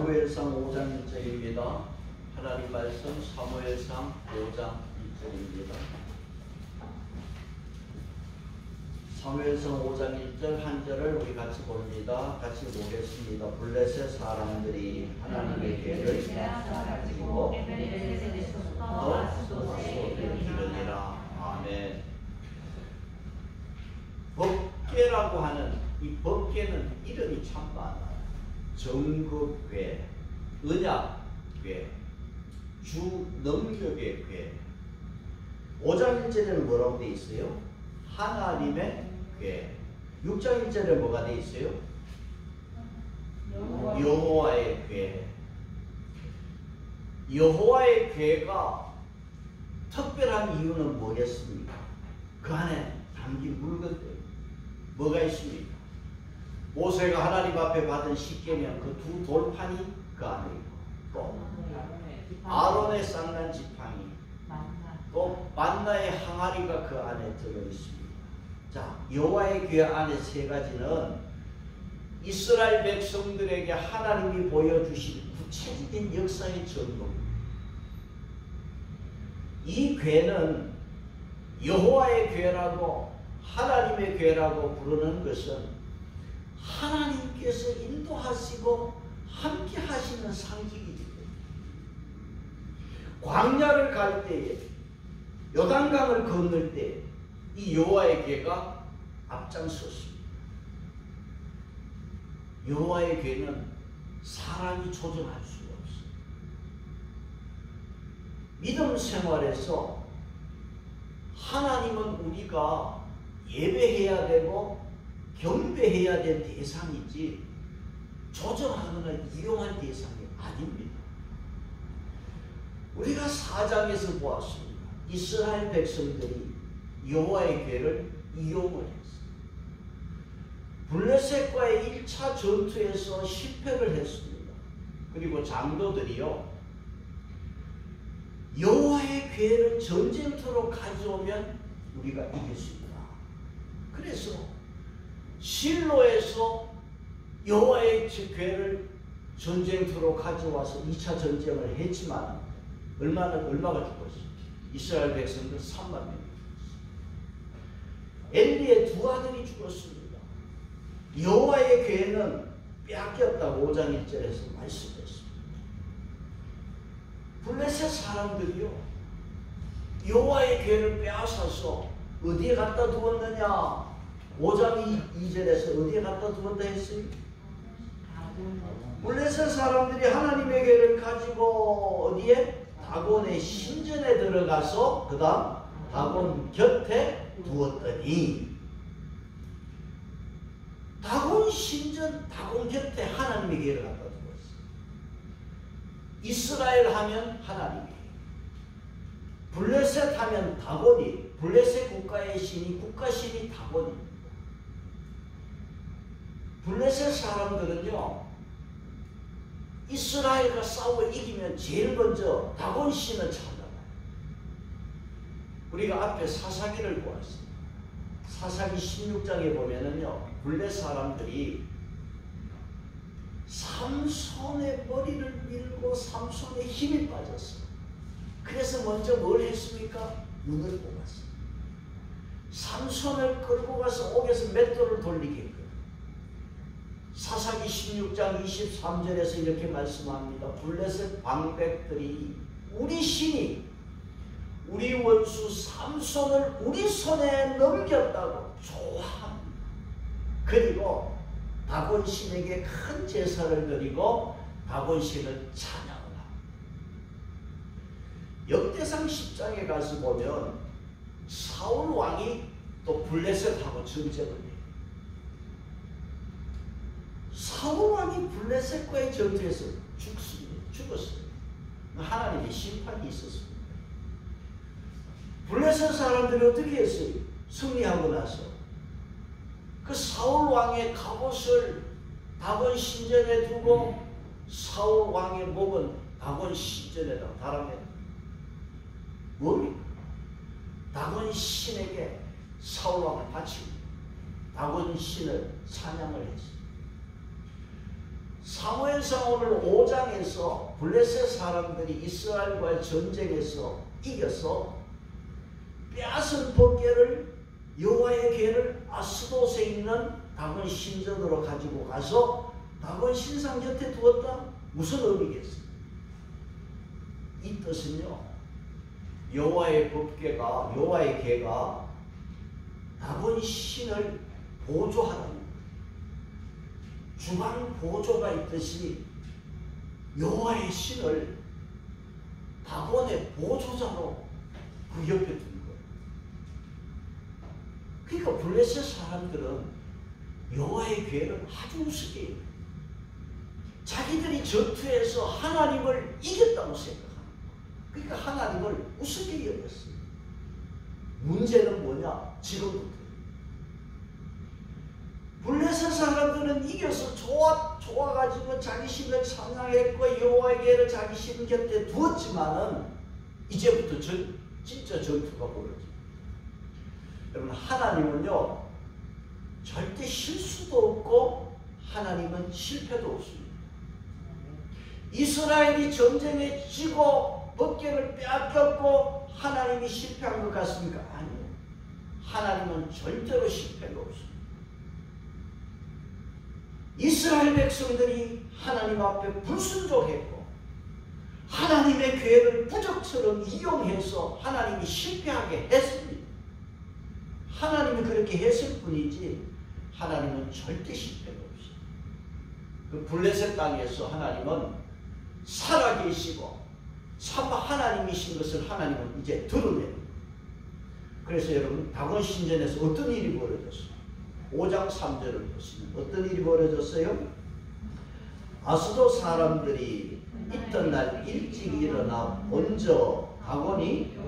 사무엘상 5장 1절입니다. 하나님 말씀 사무엘상 5장 1절입니다. 사무엘상 5장 1절 한 절을 우리 같이 봅니다. 같이 보겠습니다. 블레셋 사람들이 하나님의 계를 가지고 이르니라. 아멘. 법궤라고 하는 이 법궤는 이름이 참 많아요. 정급궤, 언약궤, 주능력의 궤. 5장 1절에는 뭐라고 되어 있어요? 하나님의 궤. 6장 1절에 뭐가 되어 있어요? 여호와의 궤. 여호와의 궤가 특별한 이유는 뭐겠습니까? 그 안에 담긴 물건들 뭐가 있습니까? 모세가 하나님 앞에 받은 십계명 그 두 돌판이 그 안에 있고, 또 아론의 쌍난 지팡이, 또 만나의 항아리가 그 안에 들어 있습니다. 자, 여호와의 궤 안에 세 가지는 이스라엘 백성들에게 하나님이 보여주신 구체적인 역사의 전공. 이 궤는 여호와의 궤라고 하나님의 궤라고 부르는 것은 하나님께서 인도하시고 함께 하시는 상징이기 때문에 광야를 갈 때에 요단강을 건널 때 이 여호와의 궤가 앞장섰습니다. 여호와의 궤는 사람이 조정할 수가 없어요. 믿음 생활에서 하나님은 우리가 예배해야 되고 경배해야 될 대상이지 조정하거나 이용할 대상이 아닙니다. 우리가 4장에서 보았습니다. 이스라엘 백성들이 여호와의 궤를 이용을 했어요. 블레셋과의 1차 전투에서 실패를 했습니다. 그리고 장로들이요, 여호와의 궤를 전쟁터로 가져오면 우리가 이겼습니다. 그래서 실로에서 여호와의 궤를 전쟁터로 가져와서 2차 전쟁을 했지만 얼마가 죽었습니까? 이스라엘 백성들 3만 명 죽었습니다. 엘리의 두 아들이 죽었습니다. 여호와의 궤는 빼앗겼다고 5장 1절에서 말씀했습니다. 블레셋 사람들이요, 여호와의 궤를 빼앗아서 어디에 갖다 두었느냐? 5장 2절에서 어디에 갖다 두었다 했어요? 블레셋 사람들이 하나님의 궤를 가지고 어디에? 다곤의 신전에 들어가서 그 다음 다곤 곁에 두었더니, 다곤 신전, 다곤 곁에 하나님의 궤를 갖다 두었어요. 이스라엘 하면 하나님의 궤, 블레셋 하면 다곤이, 블레셋 국가의 신이, 국가신이 다곤입니다. 블레셋 사람들은요, 이스라엘과 싸워 이기면 제일 먼저 다곤 신을 찾아가요. 우리가 앞에 사사기를 보았습니다. 사사기 16장에 보면은요, 블레셋 사람들이 삼손의 머리를 밀고 삼손의 힘이 빠졌어요. 그래서 먼저 뭘 했습니까? 눈을 뽑았어요. 삼손을 끌고 가서 옥에서 맷돌을 돌리게끔. 사사기 16장 23절에서 이렇게 말씀합니다. 블레셋 방백들이 우리 신이 우리 원수 삼손을 우리 손에 넘겼다고 좋아합니다. 그리고 다곤 신에게 큰 제사를 드리고 다곤 신을 찬양을 합니다. 역대상 10장에 가서 보면 사울 왕이 또 블레셋하고 전쟁을 해요. 사울 왕이 블레셋과의 전투에서 죽었어요. 하나님의 심판이 있었습니다. 블레셋 사람들이 어떻게 했어요? 승리하고 나서 그 사울 왕의 갑옷을 다곤 신전에 두고 사울 왕의 목은 다곤 신전에다 달아내. 뭡니까? 다곤 신에게 사울 왕을 바치고 다곤 신을 찬양을 했어요. 사무엘상 오늘 5장에서 블레셋 사람들이 이스라엘과의 전쟁에서 이겨서 빼앗은 법궤를, 여호와의 궤를 아스돗에 있는 다곤 신전으로 가지고 가서 다곤 신상 곁에 두었다. 무슨 의미겠어요? 이 뜻은요, 여호와의 법궤가, 여호와의 궤가 다곤 신을 보조하는 거예요. 주방 보조가 있듯이 여호와의 신을 다곤의 보조자로 그 옆에 둔 거예요. 그러니까 블레셋 사람들은 여호와의 궤를 아주 우습게 해요. 자기들이 전투에서 하나님을 이겼다고 생각합니다. 그러니까 하나님을 우습게 여겼어요. 문제는 뭐냐? 지금부터 블레셋 사람들은 이겨서 좋아가지고 자기 신을 찬양했고 여호와의 궤를 자기 신 곁에 두었지만은 이제부터 진짜 전투가 벌어집니다. 여러분, 하나님은요 절대 실수도 없고 하나님은 실패도 없습니다. 이스라엘이 전쟁에 지고 법궤를 빼앗겼고 하나님이 실패한 것 같습니까? 아니요. 하나님은 절대로 실패가 없습니다. 이스라엘 백성들이 하나님 앞에 불순종했고 하나님의 궤를 부적처럼 이용해서 하나님이 실패하게 했습니다. 하나님이 그렇게 했을 뿐이지 하나님은 절대 실패가 없어요. 그 블레셋 땅에서 하나님은 살아계시고 참 하나님이신 것을 하나님은 이제 드러냅니다. 그래서 여러분, 다곤 신전에서 어떤 일이 벌어졌어요? 5장 3절을 보시면 어떤 일이 벌어졌어요? 아스돗 사람들이 이튿날 일찍 일어나 먼저 다곤이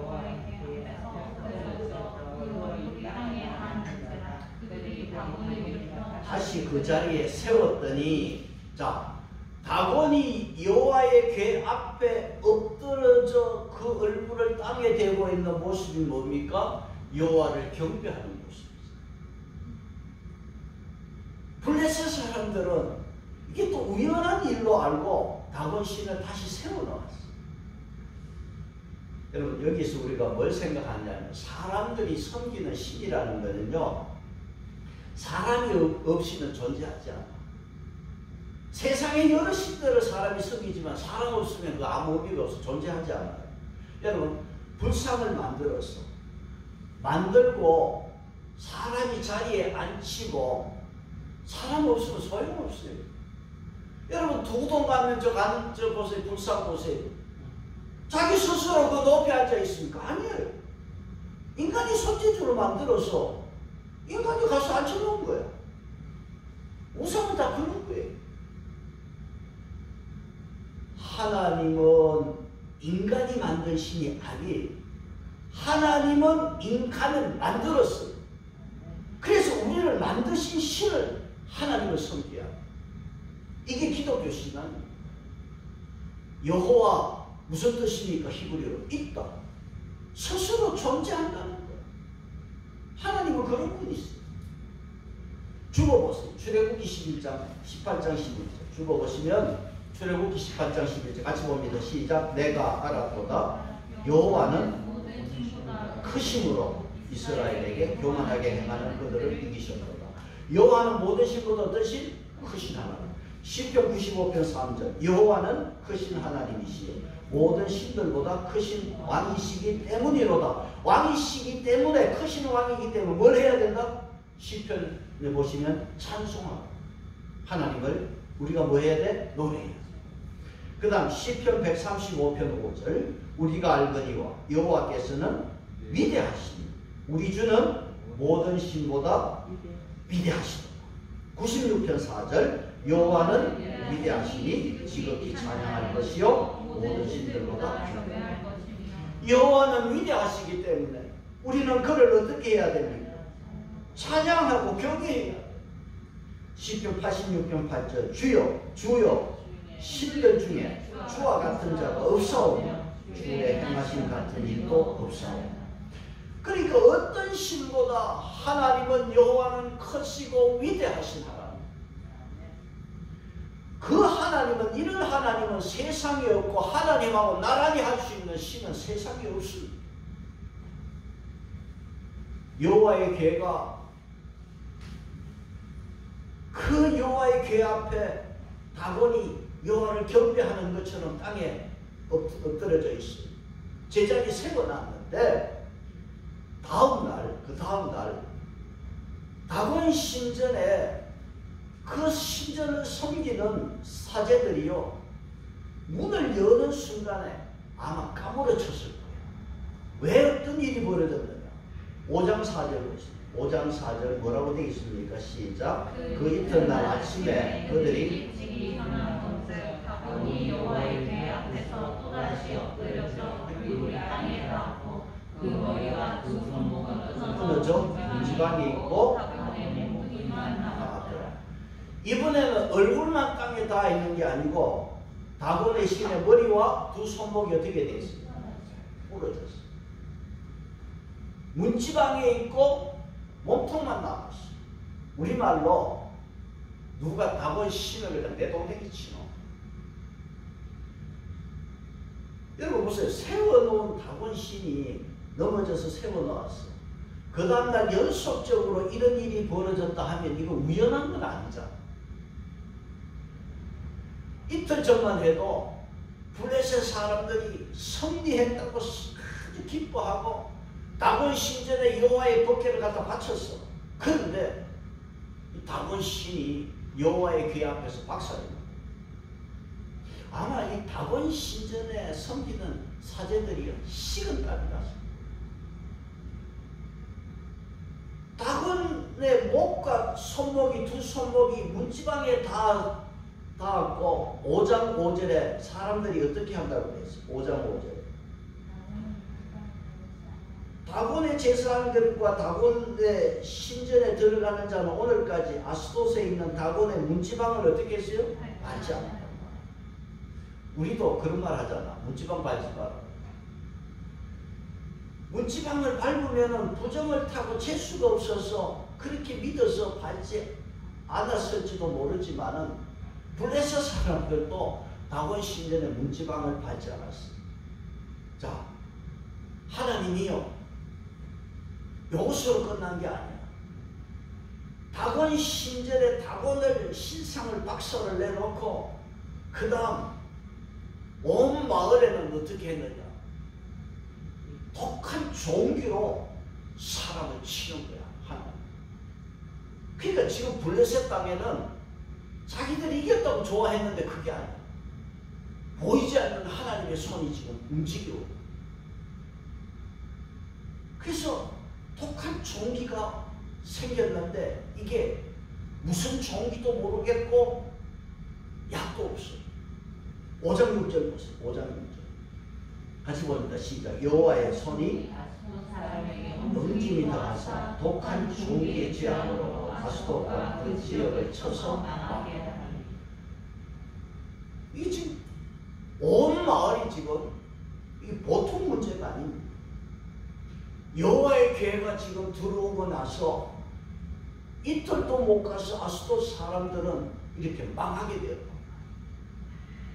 다시 그 자리에 세웠더니, 자, 다곤이 여호와의 궤 앞에 엎드러져 그 얼굴을 땅에 대고 있는 모습이 뭡니까? 여호와를 경배하는 모습입니다. 블레셋 사람들은 이게 또 우연한 일로 알고 다곤 신을 다시 세워놓았어요. 여러분, 여기서 우리가 뭘 생각하냐면 사람들이 섬기는 신이라는 것은요, 사람이 없이는 존재하지 않아. 세상에 여러 신들을 사람이 섬기지만 사람 없으면 그 아무 의미가 없어. 존재하지 않아요. 여러분, 불상을 만들고 사람이 자리에 앉히고 사람 없으면 소용없어요. 여러분, 두동 가면 저 보세요. 불상 보세요. 자기 스스로 그 높이 앉아 있습니까? 아니에요. 인간이 손재주로 만들어서 인간이 가서 앉혀놓은 거예요. 우상은 다 그런 거예요. 하나님은 인간이 만든 신이 아니에요. 하나님은 인간을 만들었어요. 그래서 우리를 만드신 신을 하나님을 섬겨야 합니다. 이게 기독교 신앙입니다. 여호와 무슨 뜻입니까? 히브리어로 있다. 스스로 존재한다는 거예요. 하나님은 그런 분이세요. 죽어보세요. 출애굽기 11장, 18장 11절. 죽어보시면 출애굽기 18장 11절 같이 봅니다. 시작. 내가 알았도다. 여호와는 크심으로 이스라엘에게 교만하게 행하는 그들을 이기셨도다. 여호와는 모든 신보다 어떠신? 크신 하나님. 시편 95편 3절. 여호와는 크신 하나님이시여 모든 신들보다 크신 왕이시기 때문이로다. 왕이시기 때문에, 크신 왕이기 때문에 뭘 해야 된다? 시편에 보시면 찬송하고 하나님을 우리가 뭐 해야 돼? 노래해야 돼. 그 다음 시편 135편 5절. 우리가 알거니와 여호와께서는 위대하시니 우리 주는 모든 신보다 위대하시다. 96편 4절. 여호와는 위대하시니 지극히 찬양할 것이요 모든 신들보다 존귀할 것이며. 여호와는 위대하시기 때문에 우리는 그를 어떻게 해야 됩니까? 찬양하고 경외해야 돼요. 시편 86편 8절. 주여 신들 중에 주와 같은 자가 없사오며 주의 행하신 같은 일도 없사오며. 그러니까 어떤 신보다 하나님은, 여호와는 크시고 위대하신 하나님. 그 하나님은 이런 하나님은 세상에 없고 하나님하고 나란히 할 수 있는 신은 세상에 없습니다. 여호와의 궤가 그 여호와의 궤 앞에 다곤이 여호와를 경배하는 것처럼 땅에 엎드려져 있어요. 제자리 세워놨는데 그 다음 날 다곤 신전에 그 신전을 섬기는 사제들이요 문을 여는 순간에 아마 까무러쳤을 거예요. 왜 어떤 일이 벌어졌느냐? 5장 4절 보시죠. 5장 4절 뭐라고 되어 있습니까? 시작. 그 이튿날 아침에 그들이 다곤이 여호와의 궤 앞에서 또다시 엎드려서 얼굴이 땅에 닿았고 그 머리와 두 손목은 끊어져 문지방이 있고 이번에는 얼굴만 땅에 닿아 있는 게 아니고 다곤의 신의 머리와 두 손목이 어떻게 되어 있습니까? 부러졌어요. 문지방에 있고 몸통만 남았어. 우리말로 누가 다곤 신을 내 동생이 치노. 여러분 보세요. 세워놓은 다곤 신이 넘어져서 세워놓았어. 그 다음날 연속적으로 이런 일이 벌어졌다 하면 이거 우연한 건 아니잖아. 이틀 전만 해도 블레셋 사람들이 승리했다고 아주 기뻐하고 다곤 신전에 여호와의 법궤를 갖다 바쳤어. 그런데 이 다곤 신이 여호와의 궤 앞에서 박살이야. 아마 이 다곤 신전에 섬기는 사제들이 식은땀이 났어. 다곤의 목과 손목이 두 손목이 문지방에 닿았고 5장 5절에 사람들이 어떻게 한다고 그랬어? 5장 5절에 다곤의 제사장들과 다곤의 신전에 들어가는 자는 오늘까지 아스돗에 있는 다곤의 문지방을 어떻게 했어요? 밟지 않는다. 우리도 그런 말 하잖아. 문지방 밟지 마라. 문지방을 밟으면 부정을 타고 재수가 없어서 그렇게 믿어서 밟지 않았을지도 모르지만은 블레셋 사람들도 다곤 신전의 문지방을 밟지 않았어. 자, 하나님이요 이것으로 끝난 게 아니야. 다곤 신전에 다곤을 신상을 박살을 내놓고 그 다음 온 마을에는 어떻게 했느냐? 독한 종기로 사람을 치는 거야. 하나님. 그러니까 지금 블레셋 땅에는 자기들이 이겼다고 좋아했는데 그게 아니야. 보이지 않는 하나님의 손이 지금 움직여. 그래서 독한 종기가 생겼는데 이게 무슨 종기도 모르겠고 약도 없어. 5장 6절 보세요. 5장 6절. 같이 봅니다. 시작. 여호와의 손이 응징이 더하사 독한 종기의 재앙으로 아스돗과 그 지역을 쳐서 망하게 하니. 이 지금 온 마을이 지금 이게 보통 문제가 아닙니다. 여호와의 궤가 지금 들어오고 나서 이틀도 못 가서 아스돗 사람들은 이렇게 망하게 되었다.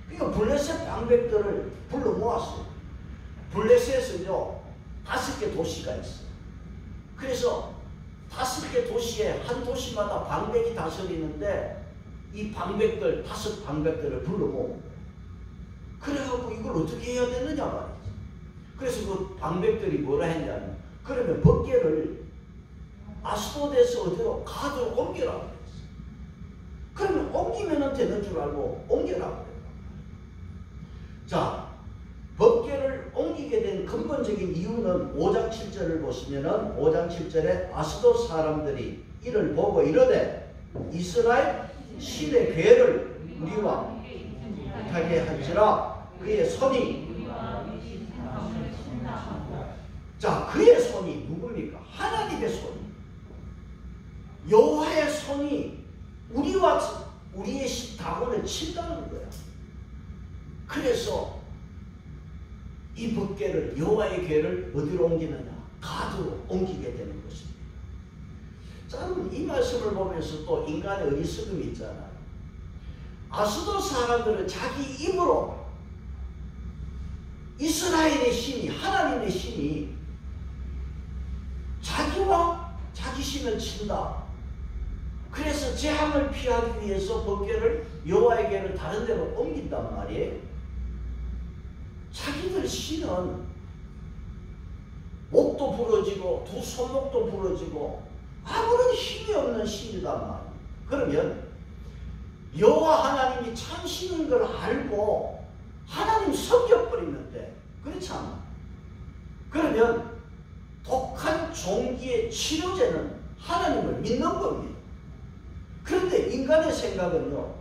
그러니까 블레셋 방백들을 불러 모았어요. 블레셋은요 5개 도시가 있어요. 그래서 5개 도시에 한 도시마다 방백이 다스리는데 이 방백들 5 방백들을 불러 모은 거예요. 그래갖고 이걸 어떻게 해야 되느냐 말이지. 그래서 그 방백들이 뭐라 했냐면 그러면 법궤를 아스돗에서 어디로 가도로 옮겨라 그랬어. 그러면 옮기면 되는 줄 알고 옮겨라 그랬다. 자, 법궤를 옮기게 된 근본적인 이유는 5장 7절을 보시면은 5장 7절에 아스돗 사람들이 이를 보고 이르되 이스라엘 신의 궤를 우리와 못하게 한지라 그의 손이 자 그의 손이 누굽니까? 하나님의 손이 여호와의 손이 우리의 다곤을 친다는 거야. 그래서 이 법궤를 여호와의 궤를 어디로 옮기느냐? 가드로 옮기게 되는 것입니다. 자, 이 말씀을 보면서 또 인간의 어리석음이 있잖아요. 아스돗 사람들은 자기 입으로 이스라엘의 신이, 하나님의 신이 자기와 자기 신을 친다. 그래서 재앙을 피하기 위해서 번개를, 여호와에게를 다른 데로 옮긴단 말이에요. 자기들 신은 목도 부러지고 두 손목도 부러지고 아무런 힘이 없는 신이단 말이에요. 그러면 여호와 하나님이 참신인 걸 알고 하나님 섬겨버리는데, 그렇지 않나? 그러면 독한 종기의 치료제는 하나님을 믿는 겁니다. 그런데 인간의 생각은요,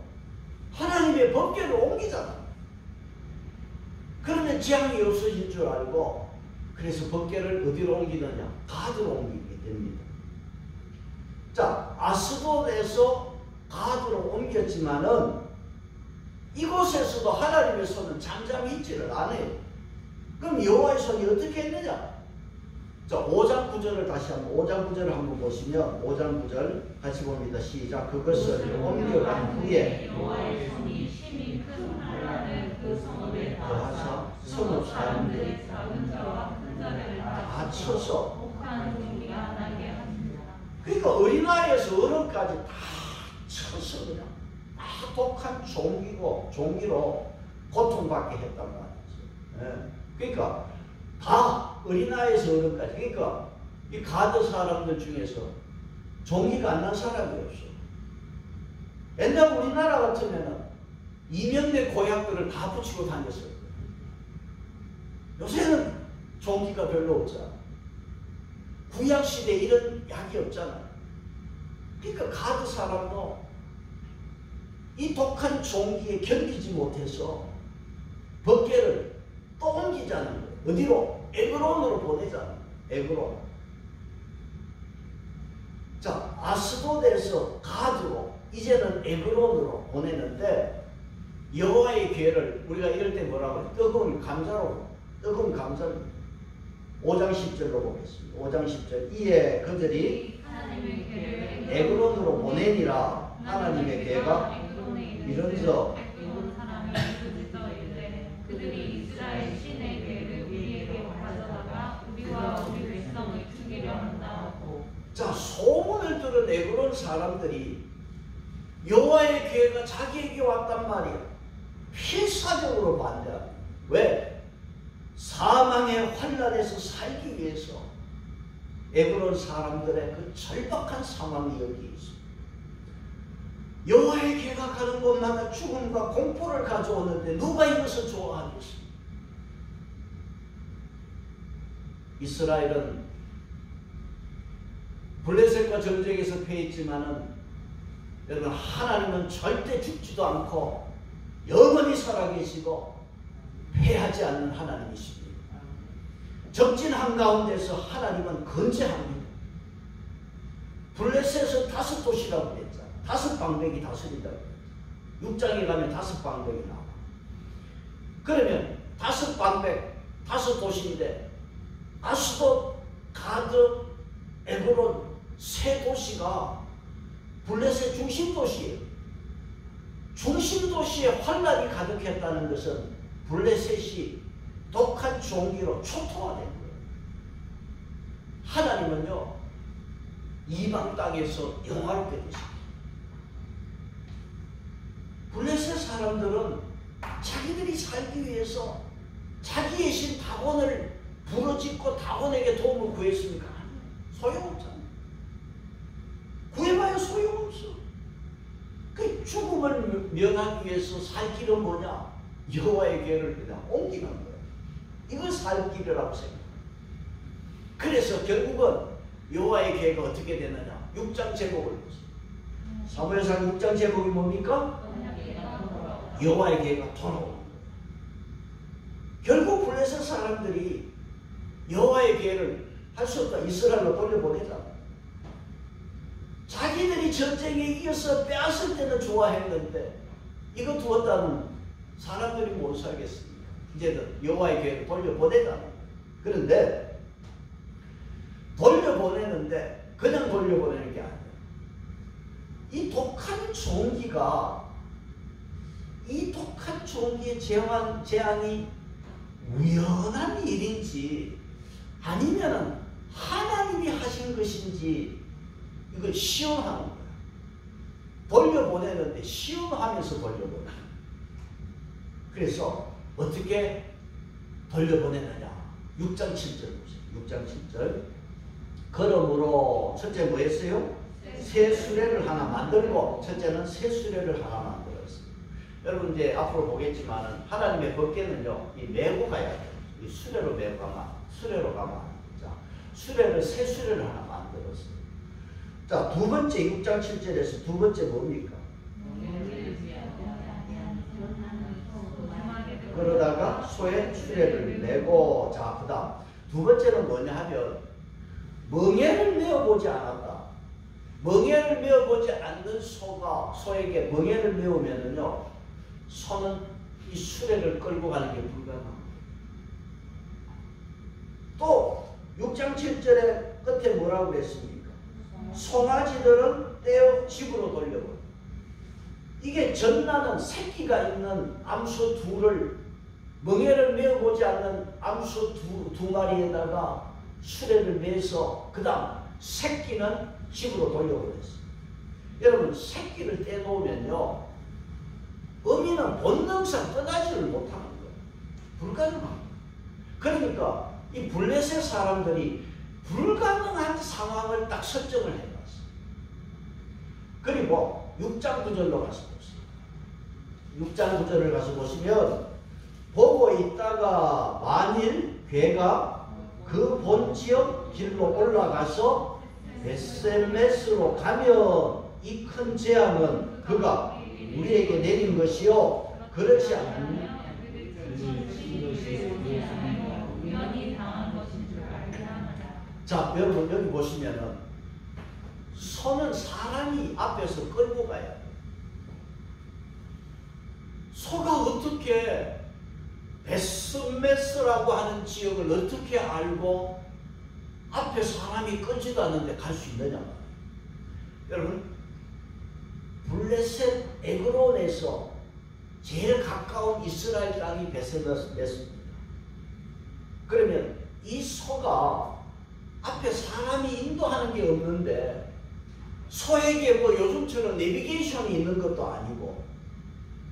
하나님의 법궤를 옮기잖아. 그러면 재앙이 없어질 줄 알고, 그래서 법궤를 어디로 옮기느냐? 가드로 옮기게 됩니다. 자, 아스돗에서 가드로 옮겼지만은 이곳에서도 하나님의 손은 잠잠히 있지를 않아요. 그럼 여호와의 손이 어떻게 했느냐? 자, 5장 9절을 다시 한번, 5장 9절을 한번 보시면, 5장 9절 같이 봅니다. 시작. 그것을 옮겨간 후에 여호와의 손이 심히 큰 환란을 그 성읍에 더하사 더하사 성읍 사람들의 작은 자와 큰 자를 다 쳐서 독한 종기가 나게 하십니다. 그러니까 어린아이에서 어른까지 다 쳐서 그냥 다 독한 종기로 고통받게 했단 말이죠. 예. 그러니까 다 어린아이에서 어른까지. 그러니까 이 가드 사람들 중에서 종기가 안 난 사람이 없어. 옛날 우리나라 같으면은 이명대 고약들을 다 붙이고 다녔어요. 요새는 종기가 별로 없잖아. 구약시대에 이런 약이 없잖아. 그러니까 가드 사람도 이 독한 종기에 견디지 못해서 법궤를 또 옮기자는 거예요. 어디로? 에그론으로 보내잖아. 에그론. 자, 아스돗에서 가드로, 이제는 에그론으로 보내는데, 여호와의 궤를 우리가 이럴 때 뭐라고 해요? 뜨거운 감자로, 뜨거운 감자입니다. 5장 10절로 보겠습니다. 5장 10절. 이에 그들이 하나님의 궤를 에그론으로 보내니라. 하나님의 궤가 이런저 그들이 이스라엘 신의 궤를 우리에게 가져다가 우리와 우리 백성을 죽이려 한다. 자, 소문을 들은 에그론 사람들이 여호와의 궤가 자기에게 왔단 말이야. 필사적으로 반대합니다. 왜? 사망의 환란에서 살기 위해서 에그론 사람들의 그 절박한 상황이 여기 있습니다. 여호와의 궤가 가는 곳마다 죽음과 공포를 가져오는데 누가 이것을 좋아하겠습니까? 이스라엘은 블레셋과 전쟁에서 패했지만은 여러분, 하나님은 절대 죽지도 않고 영원히 살아계시고 패하지 않는 하나님이십니다. 적진 한가운데서 하나님은 건재합니다. 블레셋은 5도시라고 그랬잖아. 5방백이 다스린다고 그랬잖아. 6장에 가면 5방백이 나와. 그러면 5방백, 5도시인데 아스돗, 가드, 에그론 3도시가 블레셋 중심도시예요. 중심도시에 환란이 가득했다는 것은 블레셋이 독한 종기로 초토화된 거예요. 하나님은요, 이방 땅에서 영화롭게 되십니다. 블레셋 사람들은 자기들이 살기 위해서 자기의 신 다곤을 부르짖고 다곤에게 도움을 구했습니까? 소용없잖아요. 구해봐야 소용없어. 그 죽음을 면하기 위해서 살 길은 뭐냐? 여호와의 궤를 그냥 옮기는 거예요. 이걸 살 길이라고 생각해요. 그래서 결국은 여호와의 궤가 어떻게 되느냐? 6장 제목을 보세요. 사무엘상 6장 제목이 뭡니까? 여호와의 궤가 돌아오는 거예요. 결국 블레셋 사람들이 여호와의 궤를 할 수 없다. 이스라엘로 돌려보내자. 자기들이 전쟁에 이겨서 빼앗을 때는 좋아했는데 이거 두었다는 사람들이 못 살겠습니다. 이제는 여호와의 궤를 돌려보내자. 그런데 돌려보내는데 그냥 돌려보내는 게 아니에요. 이 독한 종기가 이 독한 종기의 재앙이 우연한 일인지 아니면 하나님이 하신 것인지 이걸 시험하는 거야. 돌려보내는데 시험하면서 돌려보내. 그래서 어떻게 돌려보내느냐. 6장 7절 보세요. 6장 7절. 그러므로 첫째 뭐 했어요? 새 수레를 하나 만들고, 첫째는 새 수레를 하나 만들었어요. 여러분 이제 앞으로 보겠지만은 하나님의 법궤는요, 이 메고 가야 돼요. 이 수레로 메고 가면, 수레로 가면. 자, 수레를, 새 수레를 하나 만들었어요. 자, 두 번째 6장 7절에서 두 번째 뭡니까? 그러다가 소의 수레를 메고, 자, 그 다음 두 번째는 뭐냐 하면 멍에를 메어보지 않았다. 멍에를 메어보지 않는 소에게 멍에를 메우면은요, 소는 이 수레를 끌고 가는 게 불가능합니다. 또 6장 7절에 끝에 뭐라고 그랬습니까? 송아지들은 떼어 집으로 돌려버려. 이게 전나는 새끼가 있는 암소 둘을, 멍에를 메어보지 않는 암소 두 마리에다가 수레를 매서 그 다음 새끼는 집으로 돌려버렸어요. 여러분, 새끼를 떼놓으면요, 어미는 본능상 떠나지를 못하는 거예요. 불가능합니다. 그러니까 이 블레셋 사람들이 불가능한 상황을 딱 설정을 해놨어요. 그리고 6장 9절로 가서 보세요. 6장 9절을 가서 보시면, 보고 있다가 만일 괴가 그 본 지역 길로 올라가서 베세메스로 가면 이 큰 재앙은 그가 우리에게 내린 것이요 그렇지 않느냐. 자, 여러분 여기 보시면은 소는 사람이 앞에서 끌고 가야 돼. 소가 어떻게 베스메스라고 하는 지역을 어떻게 알고 앞에 사람이 끌지도 않는데 갈 수 있느냐. 여러분, 블레셋 에그론에서 제일 가까운 이스라엘 땅이 베스메스입니다. 그러면 이 소가 앞에 사람이 인도하는 게 없는데, 소에게 뭐 요즘처럼 내비게이션이 있는 것도 아니고,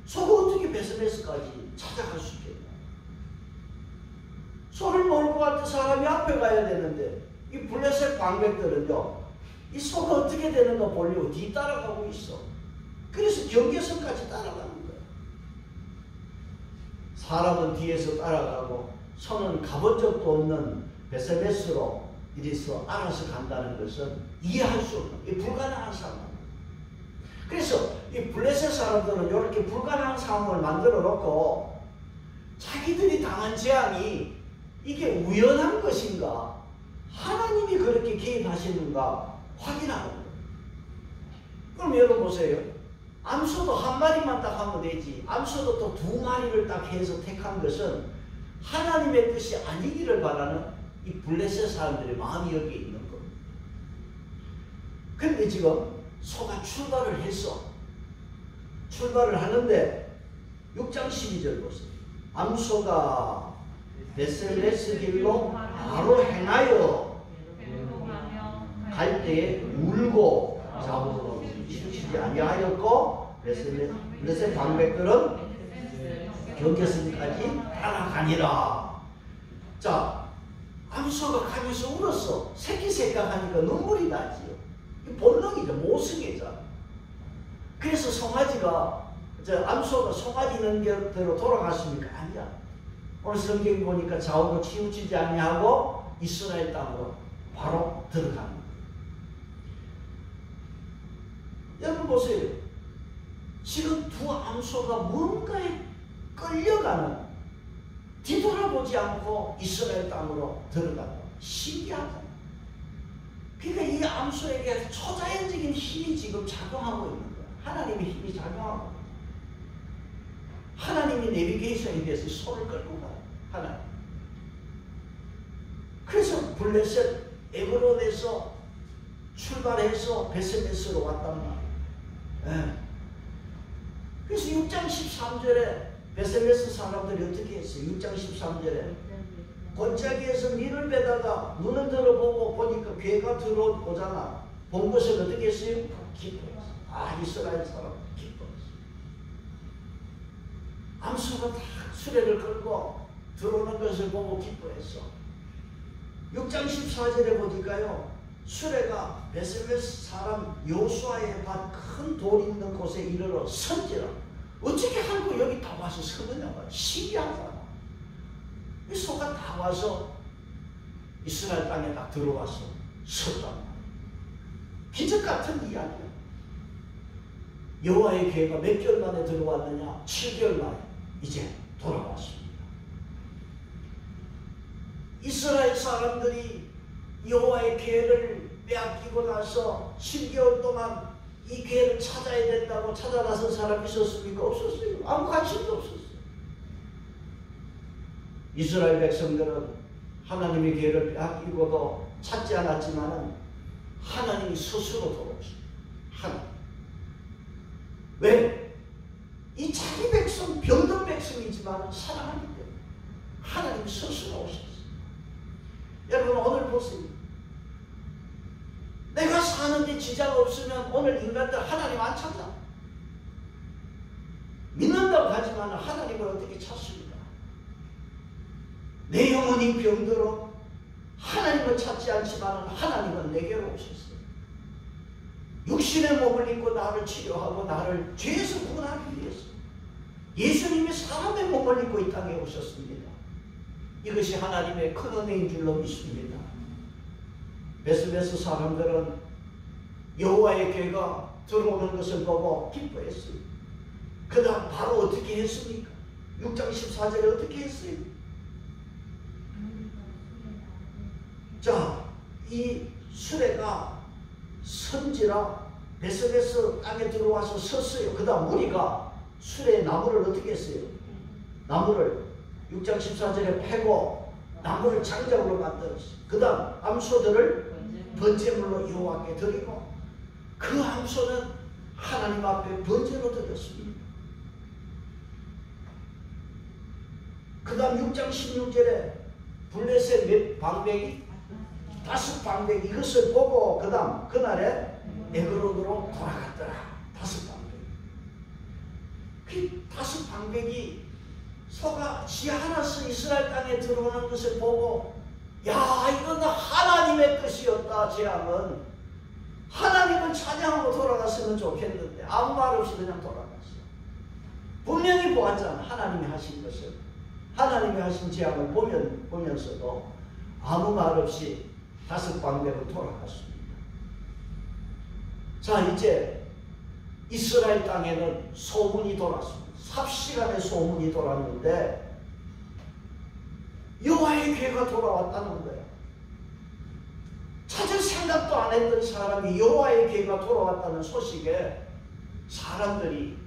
소가 어떻게 베스메스까지 찾아갈 수 있겠냐. 소를 몰고 갈 때 사람이 앞에 가야 되는데, 이 블레셋 방백들은요, 이 소가 어떻게 되는가 보려고 뒤따라가고 있어. 그래서 경계선까지 따라가는 거야. 사람은 뒤에서 따라가고 소는 가본 적도 없는 베세메스로 이래서 알아서 간다는 것은 이해할 수 없는, 이 불가능한 상황. 그래서 이 블레셋 사람들은 이렇게 불가능한 상황을 만들어 놓고 자기들이 당한 재앙이 이게 우연한 것인가, 하나님이 그렇게 개입하시는가 확인하는 거예요. 그럼 여러분 보세요. 암소도 한 마리만 딱 하면 되지, 암소도 또 두 마리를 딱 해서 택한 것은 하나님의 뜻이 아니기를 바라는 이 블레셋 사람들의 마음이 여기에 있는 겁니다. 그런데 지금 소가 출발을 했어. 출발을 하는데 6장 12절 보세요. 암소가 베셀레스 길로 바로 행하여 갈 때에 울고 잡으러 치우치지 아니하였고, 블레셋 방백들은 경계선까지 따라가니라. 자, 암소가 가면서 울었어. 새끼 생각하니까 눈물이 나지요. 본능이죠. 모성애잖아. 그래서 송아지가, 암소가 송아지 있는 대로 돌아갔습니까? 아니야. 오늘 성경 보니까 좌우로 치우치지 아니하고 이스라엘 땅으로 바로 들어가는 거예요. 여러분 보세요. 지금 두 암소가 뭔가에 끌려가는, 뒤돌아보지 않고 이스라엘 땅으로 들어간다. 신기하다. 그러니까 이 암소에게 초자연적인 힘이 지금 작용하고 있는 거야. 하나님의 힘이 작용하고 있는 거야. 하나님이 내비게이션이 돼서 소를 끌고 가요. 하나님. 그래서 블레셋 에그론에서 출발해서 베세메스로 왔단 말이에요. 예. 그래서 6장 13절에 베셀레스 사람들이 어떻게 했어요? 6장 13절에 골짜기에서 밀을 베다가 눈을 들어보고 보니까 괴가 들어오잖아. 본 것을 어떻게 했어요? 기뻐했어. 아, 이스라엘 사람 기뻐했어. 암소가 다 수레를 끌고 들어오는 것을 보고 기뻐했어. 6장 14절에 보니까요, 수레가 베셀레스 사람 요수아의 밭 큰 돌 있는 곳에 이르러 선지라. 어떻게 하고 여기 다 와서 서느냐 말이야. 신기하잖아. 이 소가 다 와서 이스라엘 땅에 딱 들어와서 섰단 말이야. 기적 같은 이야기야. 여호와의 괴가 몇 개월 만에 들어왔느냐? 7개월 만에 이제 돌아왔습니다. 이스라엘 사람들이 여호와의 괴를 빼앗기고 나서 7개월 동안 이 괴를 찾아야 된다고 찾아 나선 사람이 있었습니까? 없었어요. 아무 관심도 없었어요. 이스라엘 백성들은 하나님의 괴를 빼앗기고도 찾지 않았지만 하나님이 스스로 돌아오십니다. 하나님. 왜? 이 자기 백성, 병든 백성이지만 사랑하기 때문에 하나님이 스스로 오셨어요. 여러분 오늘 보세요. 내가 사는데 지장 없으면 오늘 인간들 하나님 안 찾아. 믿는다고 하지만 하나님을 어떻게 찾습니까? 내 영혼이 병들어 하나님을 찾지 않지만 하나님은 내게로 오셨어요. 육신의 몸을 입고 나를 치료하고 나를 죄에서 구원하기 위해서 예수님이 사람의 몸을 입고 이 땅에 오셨습니다. 이것이 하나님의 큰 은혜인 줄로 믿습니다. 베슬레스 사람들은 여호와의 괴가 들어오는 것을 보고 기뻐했어요. 그 다음 바로 어떻게 했습니까? 6장 14절에 어떻게 했어요? 자, 이 수레가 선지라 베슬레스 땅에 들어와서 섰어요. 그 다음 우리가 수레의 나무를 어떻게 했어요? 나무를 6장 14절에 패고 나무를 장작으로 만들었어요. 그 다음 암소들을 번제물로 여호와께 드리고 그 암소는 하나님 앞에 번제로 드렸습니다. 그 다음 6장 16절에 블레셋 몇 방백이? 5방백 이것을 보고 그 다음 그날에 에그론으로 돌아갔더라. 5방백. 그 5방백이 소가 지 하나씩 이스라엘 땅에 들어오는 것을 보고 야 이건 하나님의 뜻이었다. 재앙은 하나님을 찬양하고 돌아갔으면 좋겠는데 아무 말 없이 그냥 돌아갔어. 분명히 보았잖아. 하나님이 하신 것을. 하나님이 하신 재앙을 보면서도 아무 말 없이 5방백으로 돌아갔습니다. 자 이제 이스라엘 땅에는 소문이 돌았습니다. 삽시간에 소문이 돌았는데 여호와의 괴가 돌아왔다는 거예요. 찾을 생각도 안 했던 사람이 여호와의 괴가 돌아왔다는 소식에 사람들이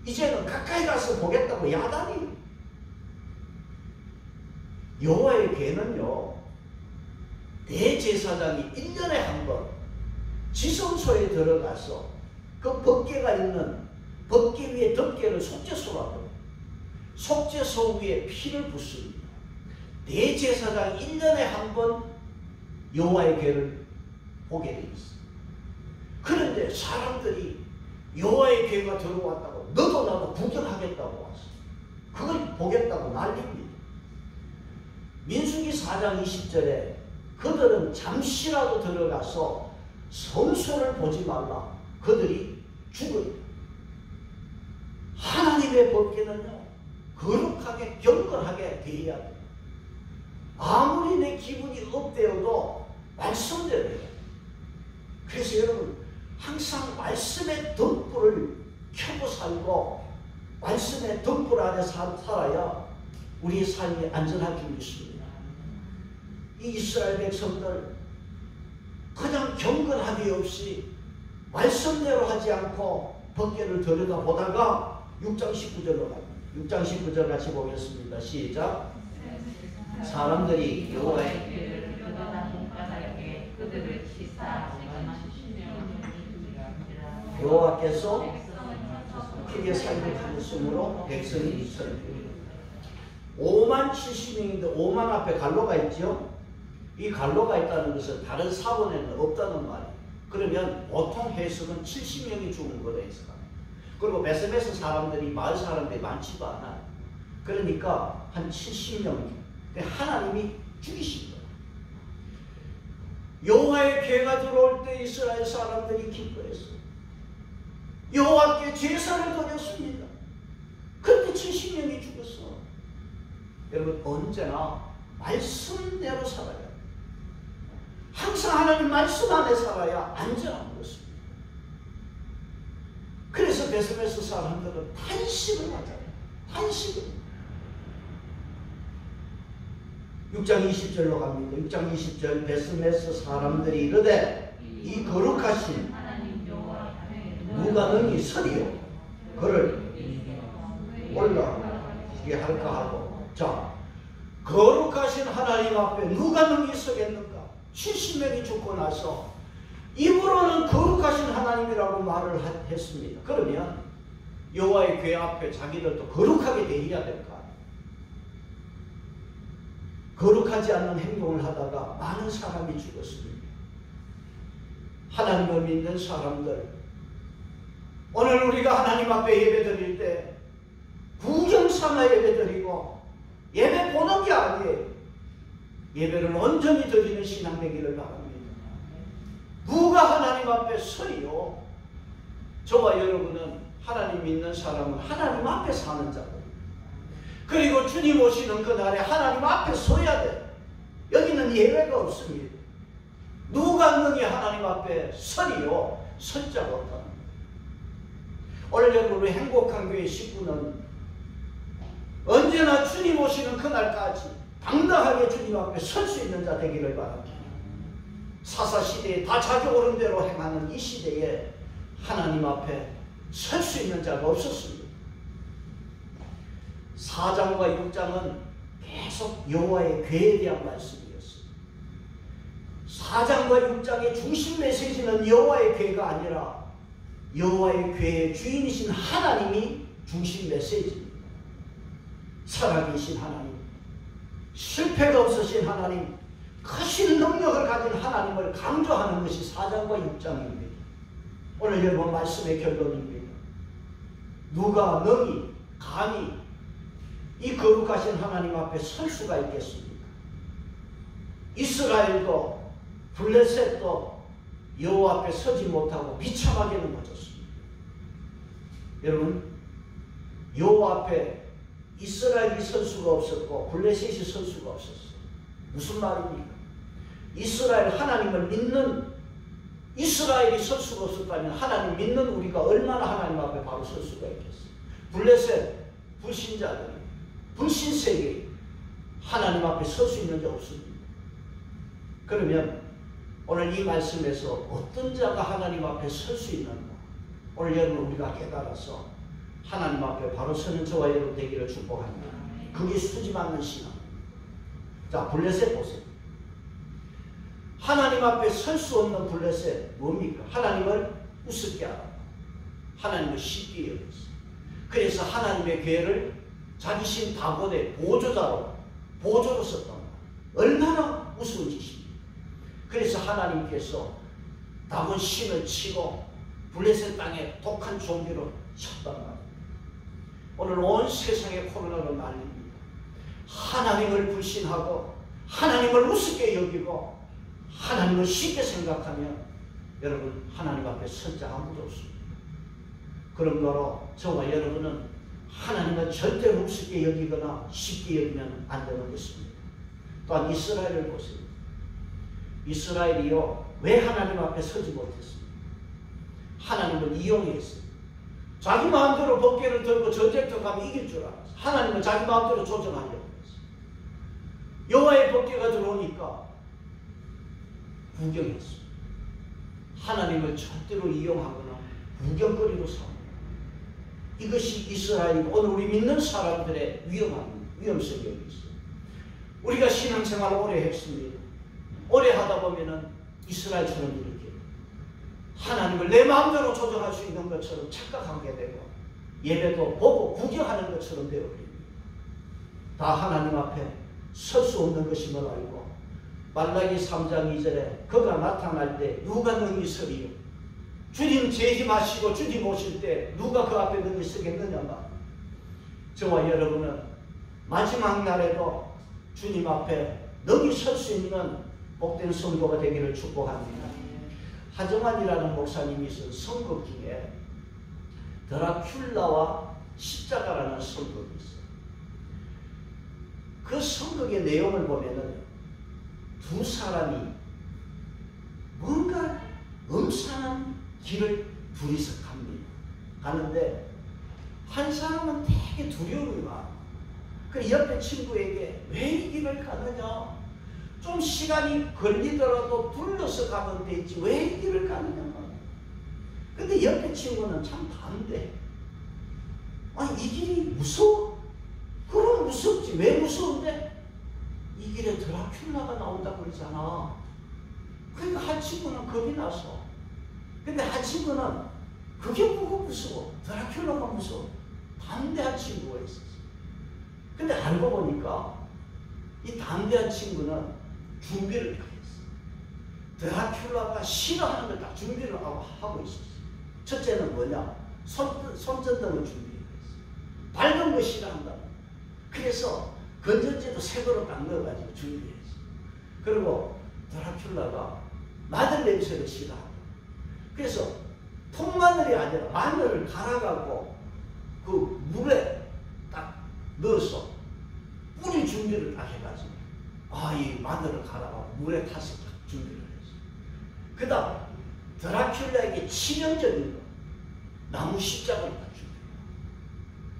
이제는 가까이 가서 보겠다고 야단이. 여호와의 괴는요 대제사장이 1년에 한 번 지성소에 들어가서 그 법궤가 있는 법궤 위에 덮개를 속죄소라고 속죄소 위에 피를 붓습니다. 대제사장 1년에 한 번 여호와의 괴를 보게 돼 있어요. 그런데 사람들이 여호와의 괴가 들어왔다고 너도 나도 구경하겠다고 왔어. 그걸 보겠다고 난립니다. 민수기 4장 20절에 그들은 잠시라도 들어가서 성소를 보지 말라. 그들이 죽으리라. 하나님의 법궤는요 거룩하게 경건하게 대해야 돼요. 아무리 내 기분이 업되어도 말씀대로 해요. 그래서 여러분 항상 말씀의 덤불을 켜고 살고 말씀의 덤불 안에 살아야 우리의 삶이 안전할 줄 믿습니다. 이 이스라엘 백성들 그냥 경건함이 없이 말씀대로 하지 않고 법궤를 들여다보다가 6장 19절로 갑니다. 6장 19절 같이 보겠습니다. 시작. 사람들이 여호와의 괴를 들여다보는 까닭에 그들을 치사 여호와께서 길에 살고 하셨으므로 백성이 있었습니다. 5만 70명인데 5만 앞에 갈로가 있죠. 이 갈로가 있다는 것은 다른 사본에는 없다는 말이에요. 그러면 보통 해석은 70명이 죽은 거로 해석합니다. 그리고 베스베스 사람들이 마을 사람들이 많지도 않아요. 그러니까 한 70명. 하나님이 죽이신 거예요. 여호와의 괴가 들어올 때 이스라엘 사람들이 기뻐했어요. 여호와께 제사를 드렸습니다. 그때 70명이 죽었어. 여러분 언제나 말씀대로 살아야 돼요. 항상 하나님 말씀 안에 살아야 안전한 것입니다. 그래서 베스베스 사람들은 탄식을 하잖아요. 탄식을. 6장 20절로 갑니다. 6장 20절 베스메스 사람들이 이르되 이 거룩하신 누가 능히 서리요 그를 올라가게 할까 하고. 자, 거룩하신 하나님 앞에 누가 능히 서겠는가? 70명이 죽고 나서 입으로는 거룩하신 하나님이라고 말을 했습니다. 그러면 여호와의 궤 앞에 자기들도 거룩하게 대해야 될까? 거룩하지 않는 행동을 하다가 많은 사람이 죽었습니다. 하나님을 믿는 사람들, 오늘 우리가 하나님 앞에 예배 드릴 때 구경 삼아 예배 드리고 예배 보는 게 아니에요. 예배를 온전히 드리는 신앙 되기를 바랍니다. 누가 하나님 앞에 서리요? 저와 여러분은 하나님 믿는 사람은 하나님 앞에 사는 자고, 그리고 주님 오시는 그날에 하나님 앞에 서야 돼. 여기는 예외가 없습니다. 누가 능히 하나님 앞에 서리요? 설 자가 없다. 오늘 여러분 우리 행복한 교회 식구는 언제나 주님 오시는 그날까지 당당하게 주님 앞에 설 수 있는 자 되기를 바랍니다. 사사시대에 다 자기 오른대로 행하는 이 시대에 하나님 앞에 설 수 있는 자가 없었습니다. 4장과 6장은 계속 여호와의 궤에 대한 말씀이었습니다. 4장과 6장의 중심 메시지는 여호와의 궤가 아니라 여호와의 궤의 주인이신 하나님이 중심 메시지입니다. 살아계신 하나님, 실패가 없으신 하나님, 크신 능력을 가진 하나님을 강조하는 것이 4장과 6장입니다. 오늘 여러분 말씀의 결론입니다. 누가 능히 감히 이 거룩하신 하나님 앞에 설 수가 있겠습니까? 이스라엘도 블레셋도 여호와 앞에 서지 못하고 비참하게 넘어졌습니다. 여러분, 여호와 앞에 이스라엘이 설 수가 없었고 블레셋이 설 수가 없었어요. 무슨 말입니까? 이스라엘 하나님을 믿는 이스라엘이 설 수가 없었다면 하나님 믿는 우리가 얼마나 하나님 앞에 바로 설 수가 있겠어요? 블레셋 불신자들이, 불신세계 하나님 앞에 설 수 있는 자 없습니다. 그러면 오늘 이 말씀에서 어떤 자가 하나님 앞에 설 수 있는가? 오늘 여러분 우리가 깨달아서 하나님 앞에 바로 서는 저와 여러분 되기를 축복합니다. 그게 수집하는 신앙. 자, 블레셋 보세요. 하나님 앞에 설 수 없는 블레셋 뭡니까? 하나님을 우습게 하라. 하나님을 쉽게 여겼어요. 그래서 하나님의 궤를 자기 신 다곤의 보조로 썼단 말이에요. 얼마나 우스운 짓입니까? 그래서 하나님께서 다곤 신을 치고 블레셋 땅에 독한 종기로 쳤단 말이에요. 오늘 온 세상에 코로나로 난립니다. 하나님을 불신하고 하나님을 우습게 여기고 하나님을 쉽게 생각하면 여러분 하나님 앞에 설 자 아무도 없습니다. 그런 거로 저와 여러분은 하나님을 절대로 우습게 여기거나 쉽게 여기면 안 되는 것입니다. 또한 이스라엘을 보세요. 이스라엘이요, 왜 하나님 앞에 서지 못했습니까? 하나님을 이용했어요. 자기 마음대로 법궤를 들고 전쟁터 가면 이길 줄 알았어요. 하나님은 자기 마음대로 조정하려고 했어요. 여호와의 법궤가 들어오니까 구경했어요. 하나님을 절대로 이용하거나 구경거리로 삼는 이것이 이스라엘이고 오늘 우리 믿는 사람들의 위험성이 여기 있어요. 우리가 신앙생활을 오래 했습니다. 오래 하다 보면은 이스라엘처럼 이렇게 하나님을 내 마음대로 조정할 수 있는 것처럼 착각하게 되고 예배도 보고 구경하는 것처럼 되어버립니다. 다 하나님 앞에 설 수 없는 것임을 알고 말라기 3장 2절에 그가 나타날 때 누가 능히 서리요? 주님 재림하시고 주님 오실 때 누가 그 앞에 능히 서겠느냐 말이에요. 저와 여러분은 마지막 날에도 주님 앞에 능히 설 수 있는 복된 성도가 되기를 축복합니다. 하정환이라는 목사님이 쓴 선곡 중에 드라큘라와 십자가라는 선곡이 있어요. 그 선곡의 내용을 보면은 두 사람이 뭔가 음산한 길을 둘이서 갑니다. 가는데 한 사람은 되게 두려움이 많아. 그 옆에 친구에게 왜 이 길을 가느냐? 좀 시간이 걸리더라도 둘러서 가면 되지 왜 이 길을 가느냐? 근데 옆에 친구는 참 반대. 아니 이 길이 무서워? 그럼 무섭지. 왜 무서운데? 이 길에 드라큘라가 나온다고 그러잖아. 그러니까 한 친구는 겁이 나서. 근데 한 친구는 그게 뭐가 무서워? 드라큘라가 무서워. 담대한 친구가 있었어. 근데 알고 보니까 이 담대한 친구는 준비를 다 했어. 드라큘라가 싫어하는 걸 다 준비를 하고 있었어. 첫째는 뭐냐? 손전등을 준비했어. 밝은 거 싫어한다. 그래서 건전지도 새 거로 딱 넣어가지고 준비했어. 그리고 드라큘라가 마늘 냄새를 싫어한다. 그래서 통마늘이 아니라 마늘을 갈아가고 그 물에 딱 넣어서 뿌릴 준비를 딱 해가지고 이 마늘을 갈아가고 물에 타서 딱 준비를 했어. 그 다음 드라큘라에게 치명적인 거 나무 십자가를 딱 준비해.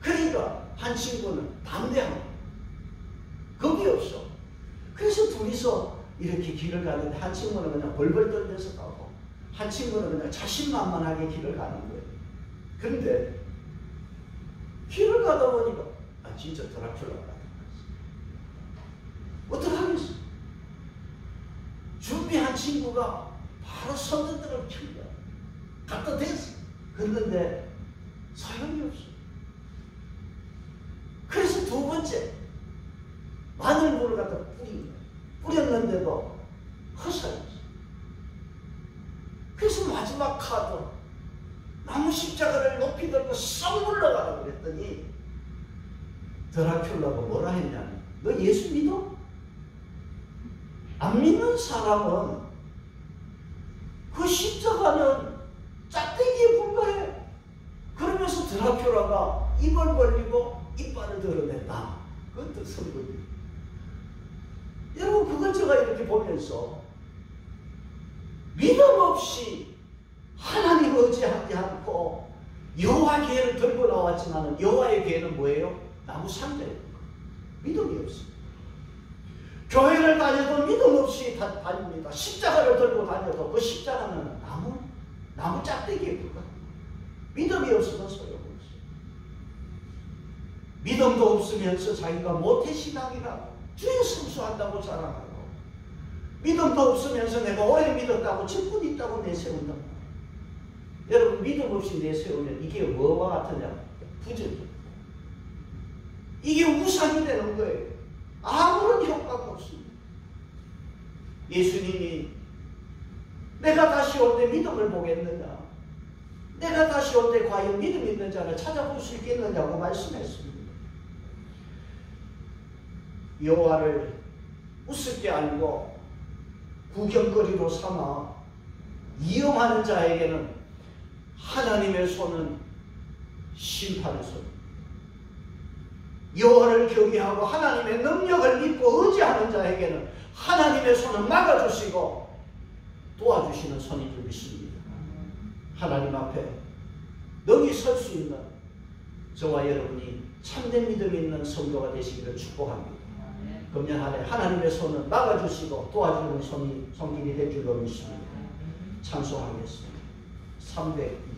그러니까 한 친구는 담대한 거 겁이 없어. 그래서 둘이서 이렇게 길을 가는데 한 친구는 그냥 벌벌 떨면서 가고 한 친구는 그냥 자신만만하게 길을 가는 거예요. 그런데 길을 가다 보니까 진짜 드라큘라가 어떡하겠어? 준비한 친구가 바로 손전등을 켠 거야. 갖다 댔어. 그런데 소용이 없어. 그래서 두 번째 마늘물을 갖다 뿌린 거야. 뿌렸는데도 헛살렸어. 그래서 마지막 카드 나무 십자가를 높이 들고 썩 물러가라고 그랬더니 드라큘라가 뭐라 했냐면 너 예수 믿어? 안 믿는 사람은 그 십자가는 짝대기에 불과해. 그러면서 드라큘라가 입을 벌리고 이빨을 드러낸다. 그것도 선거입니다. 여러분 그걸 제가 이렇게 보면서 믿음 없이 하나님 의지하지 않고 여호와 계를 들고 나왔지만 여호와의 계는 뭐예요? 나무 상자예요. 믿음이 없습니다. 교회를 다녀도 믿음 없이 다닙니다. 십자가를 들고 다녀도 그 십자가는 나무 짝대기에 불과합니다. 믿음이 없어서 소용없어요. 믿음도 없으면서 자기가 모태신앙이라고 주의 성수한다고 자랑하고 믿음도 없으면서 내가 오래 믿었다고 직분 있다고 내세운다. 여러분 믿음 없이 내세우면 이게 뭐와 같으냐? 부정이에요. 이게 우상이 되는 거예요. 아무런 효과가 없습니다. 예수님이 내가 다시 올 때 믿음을 보겠느냐? 내가 다시 올 때 과연 믿음 있는 자를 찾아볼 수 있겠느냐고 말씀했습니다. 여호와를 우습게 알고 구경거리로 삼아 이용하는 자에게는 하나님의 손은 심판의 손. 여호와를 경외하고 하나님의 능력을 믿고 의지하는 자에게는 하나님의 손을 막아주시고 도와주시는 손이 줄 믿습니다. 하나님 앞에 능히 설 수 있는 저와 여러분이 참된 믿음 있는 성도가 되시기를 축복합니다. 금년 한 해 하나님의 손을 막아주시고 도와주는 손길이 될 줄로 믿습니다. 찬송하겠습니다. 300